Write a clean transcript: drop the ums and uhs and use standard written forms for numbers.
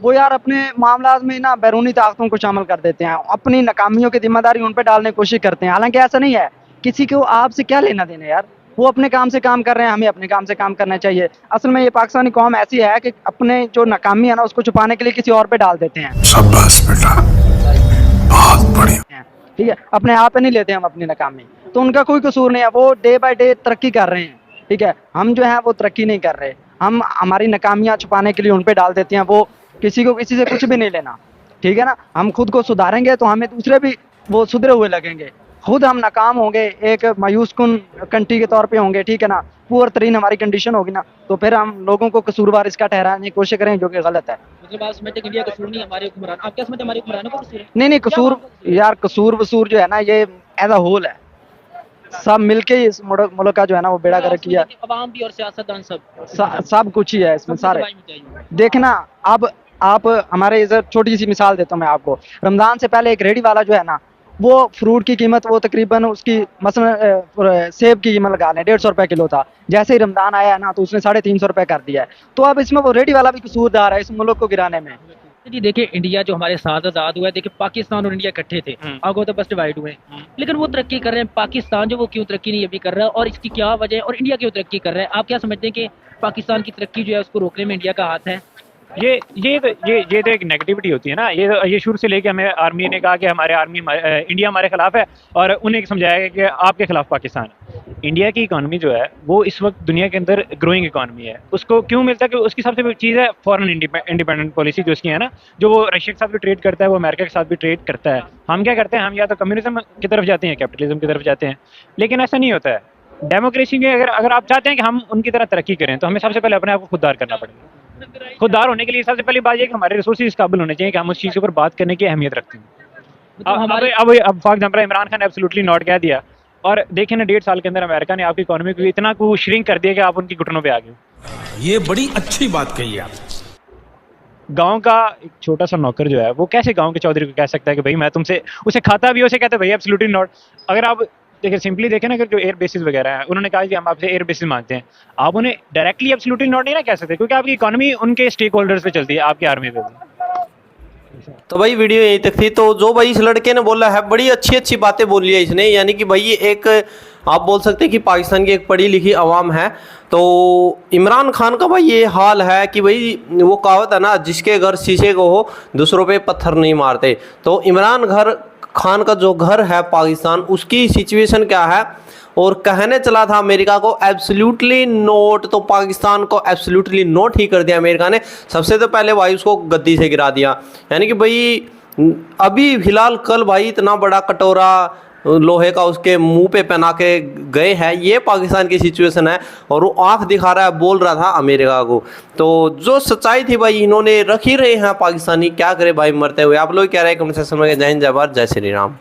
वो यार अपने मामलात में ना बैरूनी ताकतों को शामिल कर देते हैं, अपनी नाकामियों की जिम्मेदारी उन पर डालने की कोशिश करते हैं। हालांकि ऐसा नहीं है, किसी को आपसे क्या लेना देना यार, वो अपने काम से काम कर रहे हैं, हमें अपने काम से काम करना चाहिए। असल में ये पाकिस्तानी कौम ऐसी है कि अपने जो नाकामी है ना उसको छुपाने के लिए किसी और पे डाल देते हैं। शाबाश बेटा, बहुत बढ़िया। ठीक है, अपने आप पे नहीं लेते हम अपनी नाकामी, तो उनका कोई कसूर नहीं है, वो डे बाय डे तरक्की कर रहे हैं। ठीक है, हम जो है वो तरक्की नहीं कर रहे, हम हमारी नाकामियां छुपाने के लिए उन पे डाल देते हैं। वो किसी को किसी से कुछ भी नहीं लेना, ठीक है ना। हम खुद को सुधारेंगे तो हमें दूसरे भी वो सुधरे हुए लगेंगे। खुद हम नाकाम होंगे, एक मायूस कुन कंट्री के तौर पे होंगे, ठीक है ना, पुअर तरीन हमारी कंडीशन होगी ना, तो फिर हम लोगों को कसूरवार इसका ठहराने की कोशिश करें, जो कि गलत है। मतलब आप समझते हैं कि इंडिया का कसूर नहीं हमारे हुक्मरान, आप क्या समझते हैं हमारे हुक्मरानों का कसूर है? नहीं कसूर यार, कसूर वसूर जो है ना ये एज अ होल है, सब मिलके ही इस मुल्क का जो है ना वो बेड़ा गर्क किया। अवाम भी और सियासतदान सब सब कुछ ही है इसमें सारे। दवाई मिटाई। देखना अब आप हमारे इधर छोटी सी मिसाल देता हूँ मैं आपको। रमज़ान से पहले एक रेडी वाला जो है ना, वो फ्रूट की कीमत वो तकरीबन उसकी मसलन सेब की कीमत लगा लें 150 रुपये किलो था। जैसे ही रमज़ान आया है ना तो उसने 350 रुपये कर दिया है। तो अब इसमें वो रेडी वाला भी कसूरदार है इस मुल्क को गिराने में। जी देखिए, इंडिया जो हमारे साथ आजाद हुआ है, देखिए पाकिस्तान और इंडिया इकट्ठे थे, आगो तो बस डिवाइड हुए, लेकिन वो तरक्की कर रहे हैं। पाकिस्तान जो वो क्यों तरक्की नहीं अभी कर रहा है और इसकी क्या वजह है, और इंडिया क्यों तरक्की कर रहा है? आप क्या समझते हैं कि पाकिस्तान की तरक्की जो है उसको रोकने में इंडिया का हाथ है? ये तो एक नेगेटिविटी होती है ना। ये शुरू से लेके हमें आर्मी ने कहा कि हमारे आर्मी इंडिया हमारे खिलाफ है, और उन्हें समझाया गया कि आपके खिलाफ पाकिस्तान। इंडिया की इकॉनमी जो है वो इस वक्त दुनिया के अंदर ग्रोइंग इकॉनमी है। उसको क्यों मिलता है कि उसकी सबसे बड़ी चीज़ है फॉरेन इंडिपेंडेंट पॉलिसी जो उसकी है ना, जो वो रशिया के साथ भी ट्रेड करता है, वो अमेरिका के साथ भी ट्रेड करता है। हम क्या करते हैं, हम या तो कम्युनिज्म की तरफ जाते हैं, कैपिटलिज्म की तरफ जाते हैं, लेकिन ऐसा नहीं होता है। डेमोक्रेसी के अगर आप चाहते हैं कि हम उनकी तरह तरक्की करें तो हमें सबसे पहले अपने आप को खुददार करना पड़ेगा। खुददार होने के लिए सबसे पहली बात ये कि हमारे रिसोर्सेज इस काबिल होने चाहिए कि हम उस चीज़ के ऊपर बात करने की अहमियत रखते हैं। अब फॉर एग्जाम्पल इमरान खान ने एब्सोल्युटली नॉट कह दिया, और देखिए ना 1.5 साल के अंदर अमेरिका ने आपकी इकोनॉमी को इतना को श्रिंक कर दिया कि आप उनकी घुटनों पे आ गए। ये बड़ी अच्छी बात कही आप। गांव का एक छोटा सा नौकर जो है वो कैसे गांव के चौधरी को कह सकता है कि भाई मैं तुमसे, उसे खाता भी उसे कहते हैं भाई एब्सोल्युटली नॉट। अगर आप देखिए सिंपली देखें ना, अगर जो एयर बेसिस वगैरह है उन्होंने कहा कि हम आपसे एयर बेसिस मांगते हैं, आप उन्हें डायरेक्टली एब्सोल्युटली नॉट नहीं ना कह सकते, क्योंकि आपकी इकोनॉमी उनके स्टेक होल्डर्स पे चलती है, आपकी आर्मी पे। तो भाई वीडियो यहीं तक थी। तो जो भाई इस लड़के ने बोला है, बड़ी अच्छी अच्छी बातें बोली है इसने, यानी कि भाई एक आप बोल सकते हैं कि पाकिस्तान की एक पढ़ी लिखी आवाम है। तो इमरान खान का भाई ये हाल है कि भाई वो कहावत है ना, जिसके घर शीशे को हो दूसरों पे पत्थर नहीं मारते। तो इमरान खान का जो घर है पाकिस्तान, उसकी सिचुएशन क्या है, और कहने चला था अमेरिका को एब्सोल्युटली नोट, तो पाकिस्तान को एब्सोल्युटली नोट ही कर दिया अमेरिका ने। सबसे तो पहले भाई उसको गद्दी से गिरा दिया, यानी कि भाई अभी फिलहाल कल भाई इतना बड़ा कटोरा लोहे का उसके मुंह पे पहना के गए हैं। ये पाकिस्तान की सिचुएशन है, और वो आंख दिखा रहा है, बोल रहा था अमेरिका को। तो जो सच्चाई थी भाई इन्होंने रख ही रहे हैं पाकिस्तानी, क्या करे भाई मरते हुए। आप लोग क्या रहे हैं कमेंट सेक्शन में। जय हिंद, जय भारत, जय श्री राम।